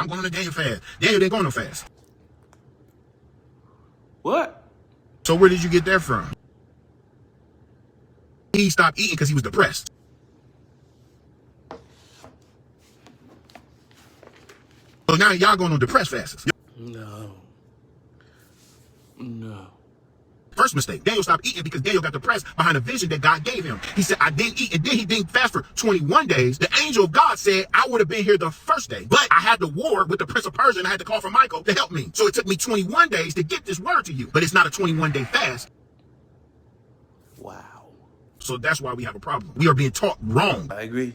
I'm going on a Daniel fast. Daniel didn't go on no fast. What? So where did you get that from? He stopped eating because he was depressed. So now y'all going on depressed fasts. No. First mistake. Daniel stopped eating because Daniel got depressed behind a vision that God gave him. He said, I didn't eat. And then he didn't fast for 21 days. The angel of God said, I would have been here the first day. But I had to war with the prince of Persia and I had to call for Michael to help me. So it took me 21 days to get this word to you. But it's not a 21-day fast. Wow. So that's why we have a problem. We are being taught wrong. I agree.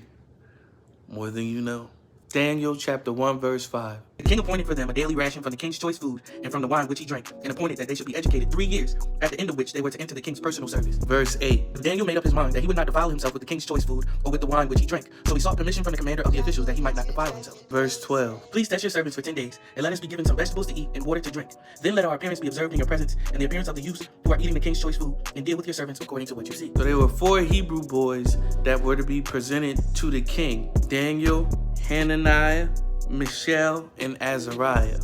More than you know. Daniel chapter 1 verse 5. The king appointed for them a daily ration from the king's choice food and from the wine which he drank, and appointed that they should be educated 3 years, at the end of which they were to enter the king's personal service. Verse 8. Daniel made up his mind that he would not defile himself with the king's choice food or with the wine which he drank, so he sought permission from the commander of the officials that he might not defile himself. Verse 12. Please test your servants for 10 days, and let us be given some vegetables to eat and water to drink. Then let our appearance be observed in your presence, and the appearance of the youths who are eating the king's choice food, and deal with your servants according to what you see. So there were 4 Hebrew boys that were to be presented to the king: Daniel, Hananiah, Mishael, and Azariah,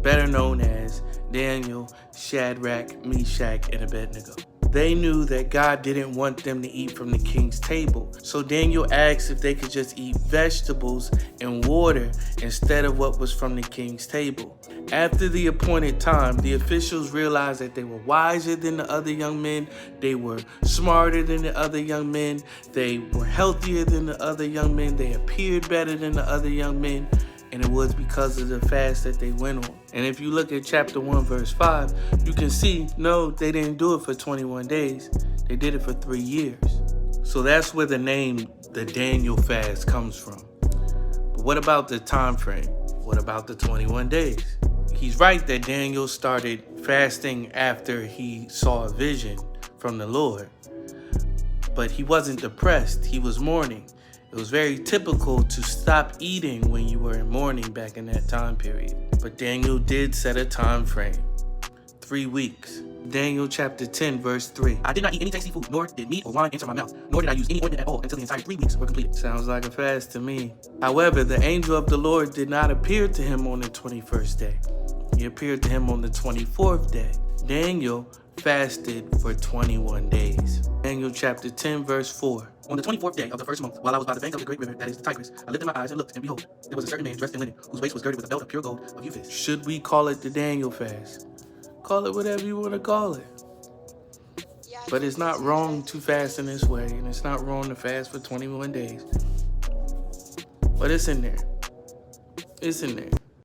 better known as Daniel, Shadrach, Meshach, and Abednego. They knew that God didn't want them to eat from the king's table, so Daniel asked if they could just eat vegetables and water instead of what was from the king's table. After the appointed time, the officials realized that they were wiser than the other young men, they were smarter than the other young men, they were healthier than the other young men, they appeared better than the other young men, and it was because of the fast that they went on. And if you look at chapter 1 verse 5, you can see, no, they didn't do it for 21 days. They did it for 3 years. So that's where the name, the Daniel fast, comes from. But what about the time frame? What about the 21 days? He's right that Daniel started fasting after he saw a vision from the Lord. But he wasn't depressed, he was mourning. It was very typical to stop eating when you were in mourning back in that time period. But Daniel did set a time frame, 3 weeks. Daniel chapter 10 verse 3. I did not eat any tasty food, nor did meat or wine enter my mouth, nor did I use any ointment at all until the entire 3 weeks were completed. Sounds like a fast to me. However, the angel of the Lord did not appear to him on the 21st day. He appeared to him on the 24th day. Daniel fasted for 21 days. Daniel chapter 10 verse 4. On the 24th day of the first month, while I was by the bank of the great river, that is the Tigris, I lifted my eyes and looked, and behold, there was a certain man dressed in linen, whose waist was girded with a belt of pure gold of Uphaz. Should we call it the Daniel fast? Call it whatever you want to call it. But it's not wrong to fast in this way, and it's not wrong to fast for 21 days. But it's in there. It's in there.